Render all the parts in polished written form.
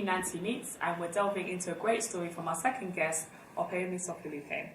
new Nancy Meets, and we're delving into a great story from our second guest, Opeyemi Sofoluke.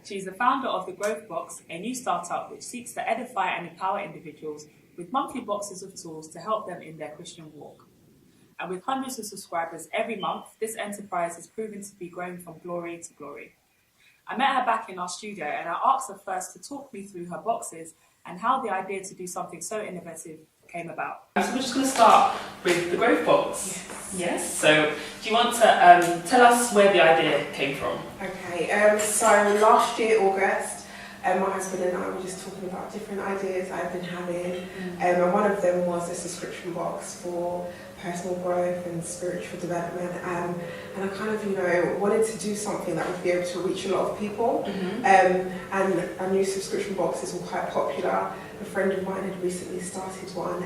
She's the founder of The Growth Box, a new startup which seeks to edify and empower individuals with monthly boxes of tools to help them in their Christian walk. And with hundreds of subscribers every month, this enterprise has proven to be growing from glory to glory. I met her back in our studio and I asked her first to talk me through her boxes and how the idea to do something so innovative came about. So we're just going to start with The Growth Box. Yes. So do you want to tell us where the idea came from? Okay, so last year, August, my husband and I were just talking about different ideas I've been having, and one of them was a subscription box for personal growth and spiritual development, and I kind of, wanted to do something that would be able to reach a lot of people, and I knew subscription boxes were quite popular. A friend of mine had recently started one,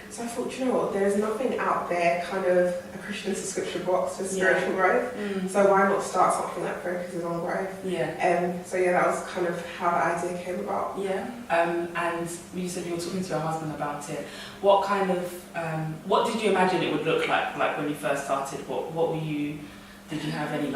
so I thought, there's nothing out there, kind of a Christian subscription box for spiritual growth, so why not start something that focuses on growth? So that was kind of how the idea came about. And you said you were talking to your husband about it. What kind of, what did you imagine it would look like when you first started? Did you have any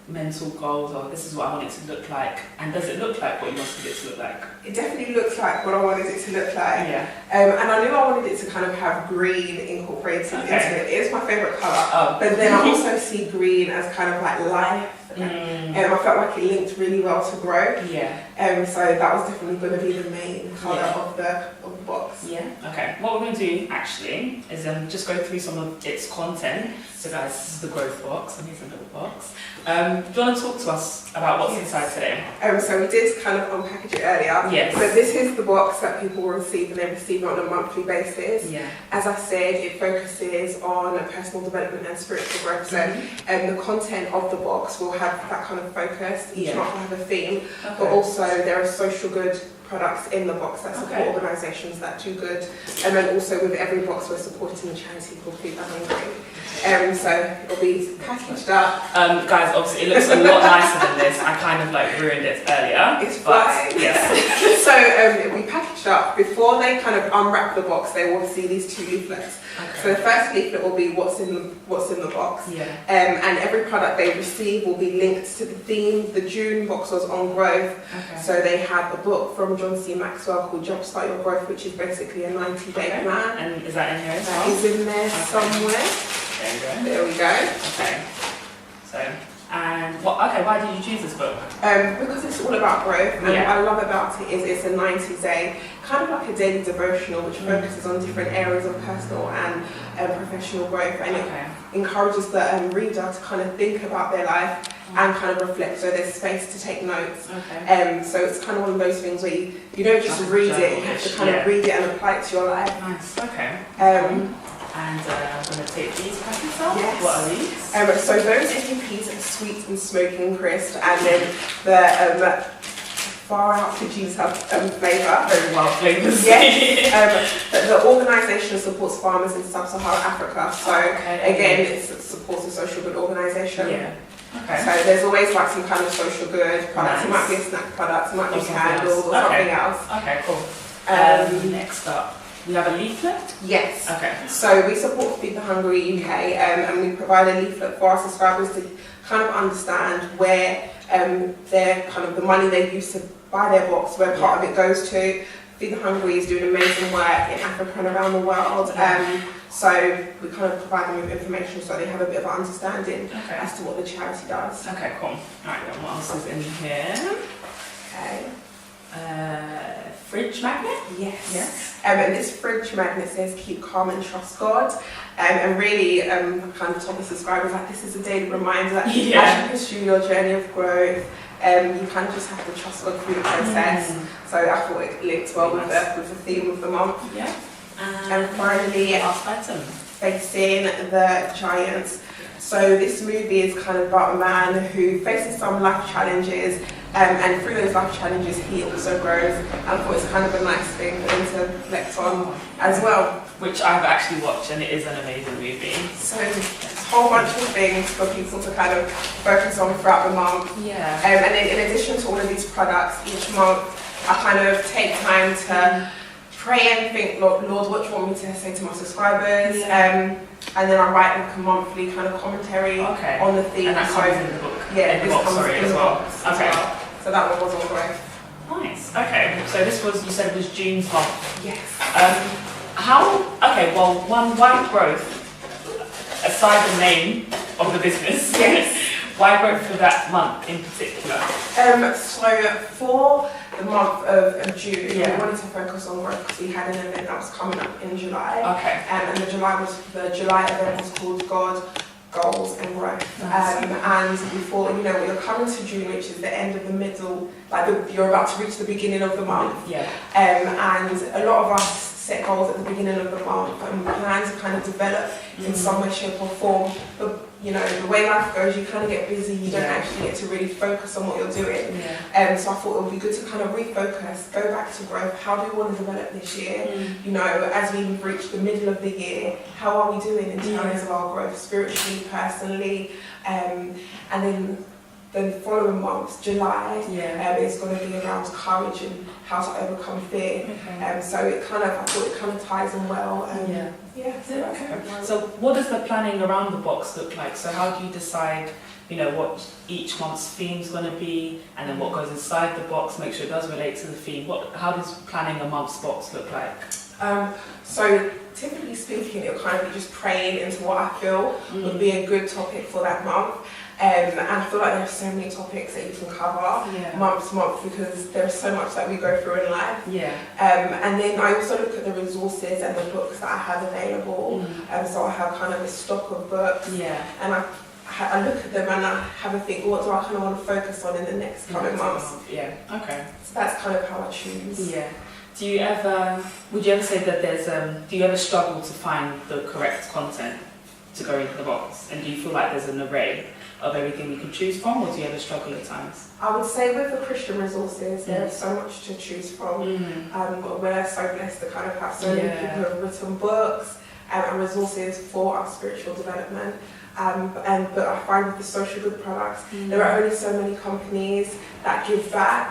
mental goals, or this is what I want it to look like? And does it look like what you wanted it to look like? It definitely looks like what I wanted it to look like. And I knew I wanted it to kind of have green incorporated into it. It is my favourite colour. But then I also see green as kind of like life. And I felt like it linked really well to growth. So that was definitely going to be the main colour of the box. Okay. What we're going to do actually is just go through some of its content. So guys, this is the Growth Box, and here's a little box. Do you want to talk to us about what's inside today? So we did kind of unpackage it earlier. So this is the box that people will receive, and they receive it on a monthly basis. As I said, it focuses on personal development and spiritual growth. So the content of the box will have that kind of focus. Each month will have a theme, but also there are social good products in the box that support organisations that do good, and then also with every box we're supporting a charity called Feed the Hungry. So it'll be packaged up. Guys, obviously it looks a lot nicer than this. I kind of ruined it earlier. It's fine. So it'll be packaged up. Before they kind of unwrap the box, they will see these two leaflets. So the first leaflet will be what's in the box, and every product they receive will be linked to the theme. The June box was on growth, so they have a book from John C. Maxwell called Jumpstart Your Growth, which is basically a 90-day plan. And is that in here as well? That is in there somewhere. There we go. Okay. So, and why did you choose this book? Because it's all about growth, and what I love about it is it's a 90-day, kind of like a daily devotional, which focuses on different areas of personal and professional growth, and it encourages the reader to kind of think about their life and kind of reflect, so there's space to take notes. So it's kind of one of those things where you don't just read it, you have to kind of read it and apply it to your life. Nice, and I'm going to take these packets out. What are these? So those APs are sweet and smoking crisp, and then the far out produce have flavour. Very well flavours. The organisation supports farmers in sub-Saharan Africa, so again it supports a social good organisation. So there's always some kind of social good products. It might be a snack product, it might be candles or something else. Okay, cool. Next up, we have a leaflet? Yes. So we support Feed the Hungry UK, and we provide a leaflet for our subscribers to kind of understand where their kind of the money they use to buy their box, where part of it goes to. Feed the Hungry is doing amazing work in Africa and around the world. So we kind of provide them with information so they have a bit of an understanding as to what the charity does. Okay, cool. Alright, then what else is in here? Fridge magnet? Yes. And this fridge magnet says keep calm and trust God. And really kind of told the subscribers this is a daily reminder that as you pursue your journey of growth, you kind of just have to trust God through the process. So I thought it linked well with the theme of the month. And finally, last item, Facing the Giants. So this movie is kind of about a man who faces some life challenges, and through those life challenges he also grows. And I thought it's kind of a nice thing for him to reflect on as well. Which I've actually watched, and it is an amazing movie. So there's a whole bunch of things for people to kind of focus on throughout the month. And then in addition to all of these products, each month I kind of take time to pray and think, Lord, what do you want me to say to my subscribers? and then I write like a monthly kind of commentary on the theme. And that comes in the book. Yeah, in the box, sorry, as well. Okay. So that one was on growth. Nice. Okay. So this was, you said it was June's month. Yes. Why growth? Aside the name of the business. Yes. Why growth for that month in particular? So for the month of June, we wanted to focus on growth because we had an event that was coming up in July. Okay. And the July event was called God, Goals and Growth. And before, you're coming to June, which is the end of the middle, you're about to reach the beginning of the month. Yeah. And a lot of us set goals at the beginning of the month and plan to kind of develop in some way, shape or form. But the way life goes, you kind of get busy, you don't actually get to really focus on what you're doing. So I thought it would be good to kind of refocus, go back to growth. How do we want to develop this year? As we've reached the middle of the year, how are we doing in terms of our growth, spiritually, personally? And then the following month, July, is going to be around courage and how to overcome fear. So I thought it kind of ties in well. So what does the planning around the box look like? So how do you decide, what each month's theme is going to be, and then what goes inside the box, make sure it does relate to the theme? How does planning a month's box look like? So typically speaking, it'll kind of be just praying into what I feel would be a good topic for that month. And I feel like there are so many topics that you can cover month to month because there's so much that we go through in life. And then I also look at the resources and the books that I have available. So I have kind of a stock of books. And I look at them and I have a think, what do I kind of want to focus on in the next coming months? So that's kind of how I choose. Would you ever say that do you ever struggle to find the correct content to go into the box? And do you feel like there's an array of everything you can choose from, or do you ever struggle at times? I would say with the Christian resources, there's so much to choose from. We're so blessed to kind of have so many people who have written books and resources for our spiritual development. But I find with the social good products, there are only so many companies that give back.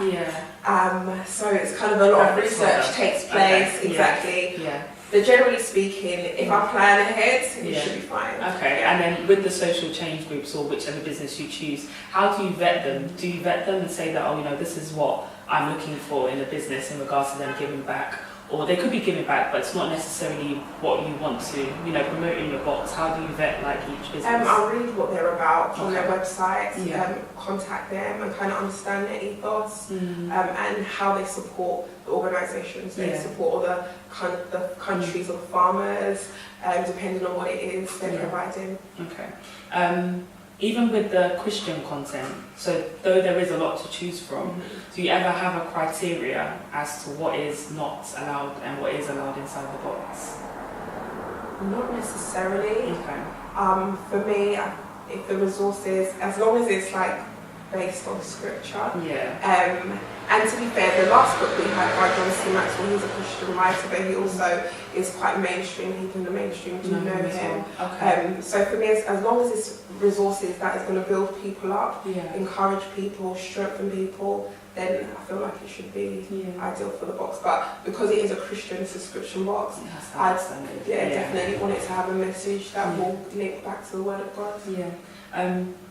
So it's kind of a lot of research takes place. But generally speaking, if I plan ahead, it should be fine. And then with the social change groups or whichever business you choose, how do you vet them? Do you vet them and say that, this is what I'm looking for in a business in regards to them giving back? Or they could be giving back, but it's not necessarily what you want to, promote in your box. How do you vet each business? I'll read what they're about on their website, contact them and kind of understand their ethos and how they support the organisations. They support all the countries or farmers, depending on what it is they're providing. Even with the Christian content, so though there is a lot to choose from, do you ever have a criteria as to what is not allowed and what is allowed inside the box? Not necessarily. For me, if the resources, as long as it's based on scripture. And to be fair, the last book we had by John C. Maxwell, he's a Christian writer, but he also is quite mainstream. People in the mainstream do know him. So for me, as long as it's resources that is going to build people up, encourage people, strengthen people, then I feel like it should be ideal for the box. But because it is a Christian subscription box, I definitely want it to have a message that will link back to the Word of God.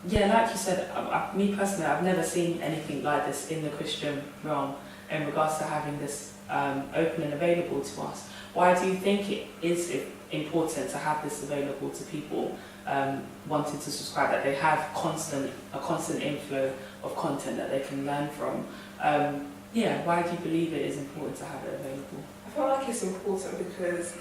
Like you said, me personally, I've never seen anything like this in the Christian realm in regards to having this open and available to us. Why do you think it is important to have this available to people wanting to subscribe, that they have a constant inflow of content that they can learn from? Why do you believe it is important to have it available? I feel like it's important because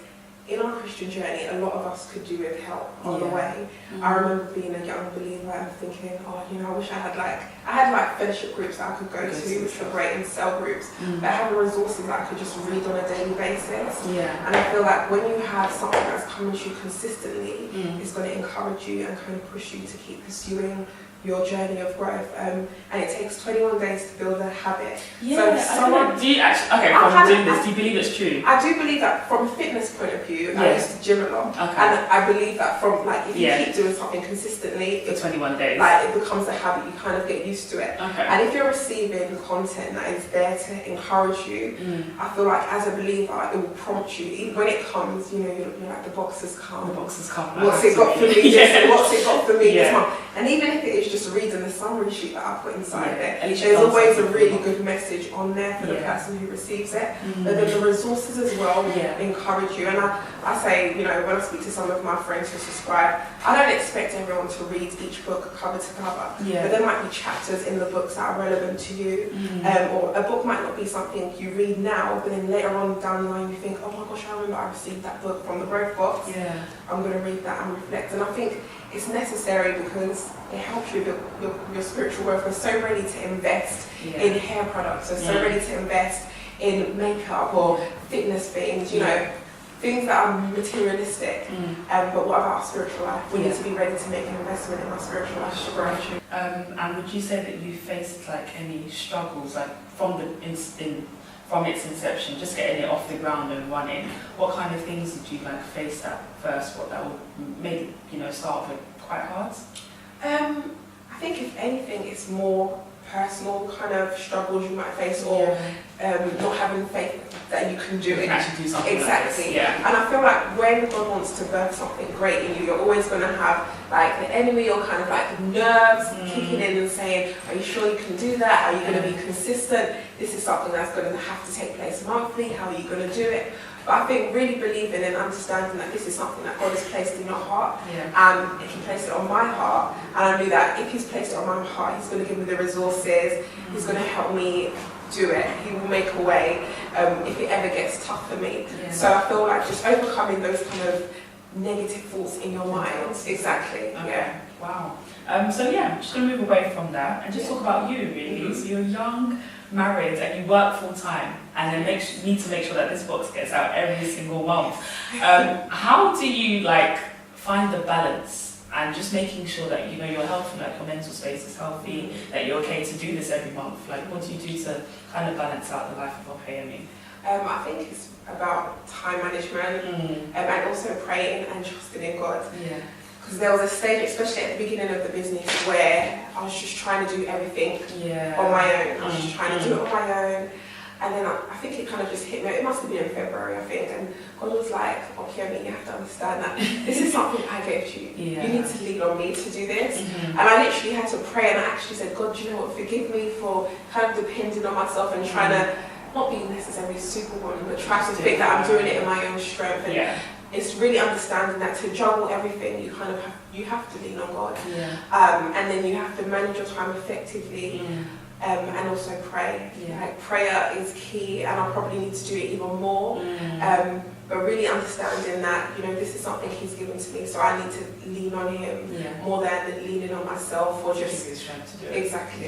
in our Christian journey, a lot of us could do with help on the way. I remember being a young believer and thinking, I wish I had fellowship groups that I could go to, which were great, and cell groups, but having resources that I could just read on a daily basis. And I feel like when you have something that's coming to you consistently, it's going to encourage you and kind of push you to keep pursuing your journey of growth, and it takes 21 days to build a habit. Yeah, so do you actually, okay, from doing this, do you believe it's true? I do believe that from a fitness point of view, I used to gym a lot, okay. and I believe that from, like, if you keep doing something consistently, for 21 days, like, it becomes a habit, you kind of get used to it. Okay. And if you're receiving content that is there to encourage you, I feel like as a believer, it will prompt you. Even when it comes, you know, you're like, the boxes come. The boxes come. What's it got for me? What's it got for me this month? And even if it is just reading the summary sheet that I put inside there, there's always a really good message on there for the person who receives it. But then the resources as well encourage you. And I say, you know, when I speak to some of my friends who subscribe, I don't expect everyone to read each book cover to cover. But there might be chapters in the books that are relevant to you. Or a book might not be something you read now, but then later on down the line you think, oh my gosh, I remember I received that book from the Growth Box. I'm going to read that and reflect. And I think it's necessary because it helps you with your spiritual growth. We're so ready to invest in hair products. We're so ready to invest in makeup or fitness things, you know, things that are materialistic. But what about our spiritual life? We need to be ready to make an investment in our spiritual life to grow. And would you say that you faced like any struggles, like from its inception, just getting it off the ground and running? What kind of things did you like face at first? What that would make it, you know, start with quite hard? I think if anything, it's more personal kind of struggles you might face, or not having faith that you can do it. Actually do something. Exactly. Like this. And I feel like when God wants to birth something great in you, you're always going to have like the enemy or kind of like nerves kicking in and saying, are you sure you can do that? Are you going to be consistent? This is something that's going to have to take place monthly. How are you going to do it? But I think really believing and understanding that this is something that God has placed in your heart, and He placed it on my heart, and I knew that if He's placed it on my heart, He's going to give me the resources, He's going to help me do it, He will make a way if it ever gets tough for me. So I feel like just overcoming those kind of negative thoughts in your mind. Exactly. Wow. So I'm just going to move away from that and just talk about you, really. So you're young, married, and you work full time, and then need to make sure that this box gets out every single month. How do you like find the balance and just making sure that you know you're healthy, like your mental space is healthy, that you're okay to do this every month? Like, what do you do to kind of balance out the life of Opeyemi? I think it's about time management and also praying and trusting in God. Because there was a stage, especially at the beginning of the business, where I was just trying to do everything on my own. I was just trying to do it on my own. And then I think it kind of just hit me. It must have been in February, I think. And God was like, Opeyemi, you have to understand that this is something I gave you. You need to lean on me to do this. And I literally had to pray, and I actually said, God, you know what, forgive me for kind of depending on myself and trying to not be necessarily superwoman, but try to think that I'm doing it in my own strength. And it's really understanding that to juggle everything, you have to lean on God, and then you have to manage your time effectively, and also pray. Like, prayer is key, and I probably need to do it even more. But really understanding that, you know, this is something He's given to me, so I need to lean on Him more than leaning on myself or just trying to do it. Exactly.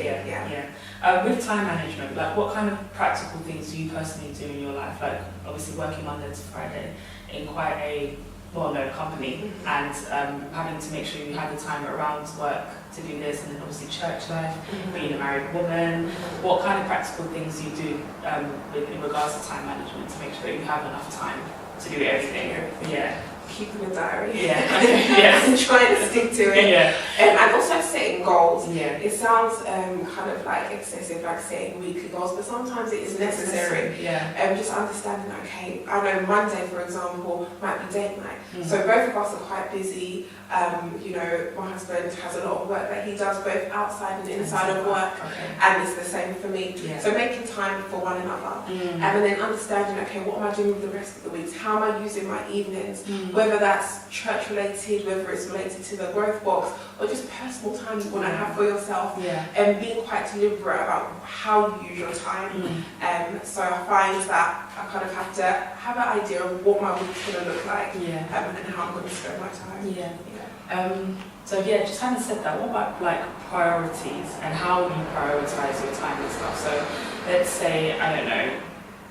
With time management, like what kind of practical things do you personally do in your life? Like obviously working Monday to Friday in quite a company, and having to make sure you have the time around work to do this, and then obviously church life, being a married woman. What kind of practical things do you do in regards to time management to make sure that you have enough time to do everything? Keeping a diary, and trying to stick to it, and also setting goals. It sounds kind of like excessive, like setting weekly goals, but sometimes it is necessary. Just understanding, okay, I know Monday, for example, might be date night, so both of us are quite busy. You know, my husband has a lot of work that he does both outside and inside of work, and it's the same for me. So making time for one another, and then understanding, okay, what am I doing with the rest of the weeks? How am I using my evenings? Whether that's church related, whether it's related to the Growth Box, or just personal time you want to have for yourself, and being quite deliberate about how you use your time. So I find that I kind of have to have an idea of what my week's going to look like, and how I'm going to spend my time. Just having said that, what about like priorities and how you prioritize your time and stuff? So let's say, I don't know,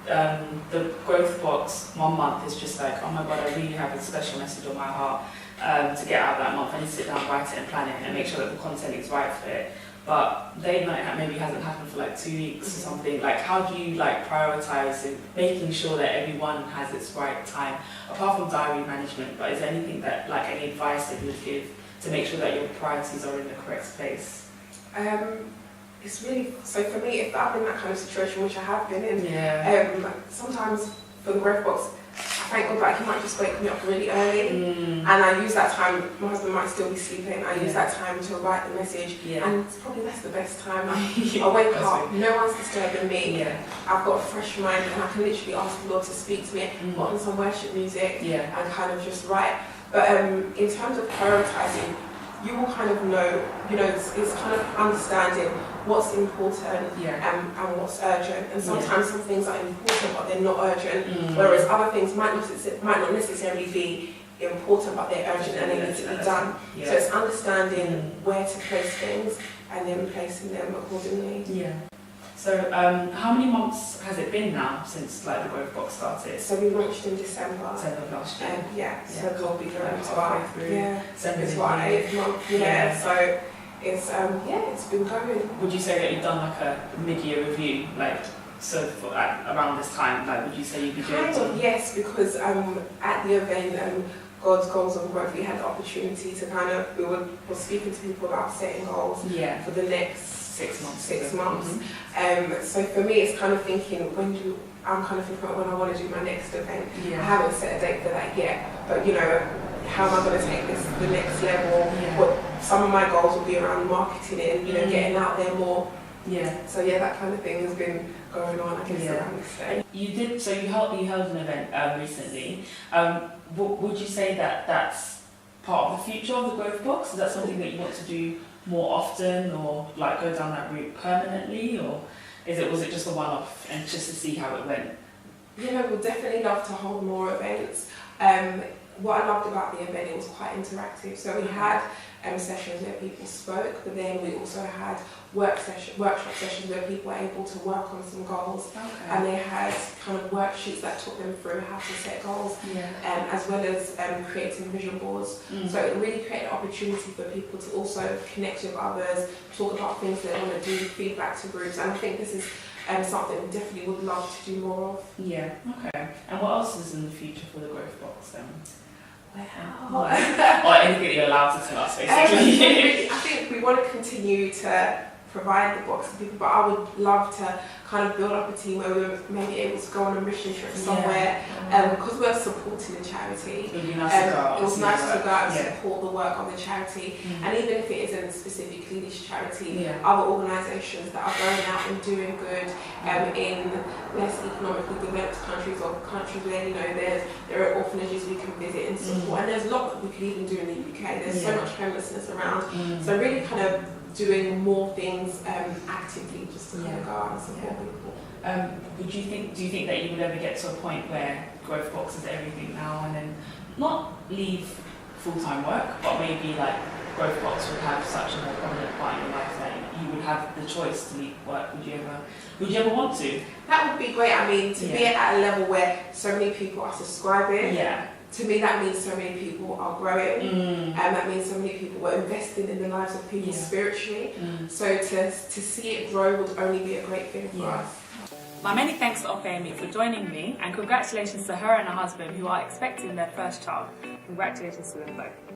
the growth box 1 month is just like, oh my god, I really have a special message on my heart to get out of that month. I need to sit down, write it and plan it and make sure that the content is right for it. But date night maybe hasn't happened for like 2 weeks or something. Like, how do you like prioritize in making sure that everyone has its right time, apart from diary management? But is there anything that, like, any advice that you would give to make sure that your priorities are in the correct place? It's really, so for me, if I'm in that kind of situation, which I have been in, sometimes for the growth box, I thank God that he might just wake me up really early, and I use that time. My husband might still be sleeping. I use that time to write the message, and it's probably that's the best time. I wake up, no one's disturbing me. I've got a fresh mind, and I can literally ask the Lord to speak to me, put on some worship music, and kind of just write. But in terms of prioritizing, you will kind of know, it's kind of understanding what's important and what's urgent. And sometimes some things are important but they're not urgent, whereas other things might not necessarily be important but they're urgent and they need to be done. So it's understanding where to place things and then placing them accordingly. So how many months has it been now since like the growth box started? So we launched in December. December of last year. So we'll be going to our December's it's our 8th month. So it's been going. Would you say that you've done like a mid-year review, like for around this time? Like, would you say you'd be doing? Kind of, yes, because at the event, God's Goals on Growth, we had the opportunity to we were speaking to people about setting goals for the next 6 months. So for me, it's kind of thinking I'm kind of thinking about when I want to do my next event. I haven't set a date for that yet, but how am I going to take this to the next level? What some of my goals will be around marketing and getting out there more. So that kind of thing has been going on, I guess, around this day. You held an event recently. Would you say that that's part of the future of the growth box? Is that something that you want to do more often, or like go down that route permanently, or was it just a one-off and just to see how it went? We'd definitely love to hold more events. What I loved about the event, it was quite interactive. So we had sessions where people spoke, but then we also had workshop sessions where people were able to work on some goals, and they had kind of worksheets that took them through how to set goals, as well as creating vision boards. So it really created an opportunity for people to also connect with others, talk about things they want to do, feedback to groups, and I think this is something we definitely would love to do more of. And what else is in the future for the growth box then? Wow. Or anything that you're allowed to tell us, basically. I think we want to continue to provide the box to people, but I would love to kind of build up a team where we're maybe able to go on a mission trip somewhere, because we're supporting the charity. It would be nice to go out. It was nice to go out and support the work of the charity, and even if it isn't specifically this charity, other organisations that are going out and doing good in less economically developed countries, or countries where there are orphanages we can visit and support, and there's a lot that we could even do in the UK. There's so much homelessness around, so really kind of doing more things actively, just to kind of go out and support people. Do you think that you would ever get to a point where growth box is everything now, and then not leave full-time work, but maybe like growth box would have such a more prominent part in your life that you would have the choice to leave work? Would you ever want to? That would be great. I mean, to be at a level where so many people are subscribing. To me, that means so many people are growing, and that means so many people are investing in the lives of people spiritually. So to see it grow would only be a great thing for us. My many thanks to Opeyemi for joining me, and congratulations to her and her husband who are expecting their first child. Congratulations to them both.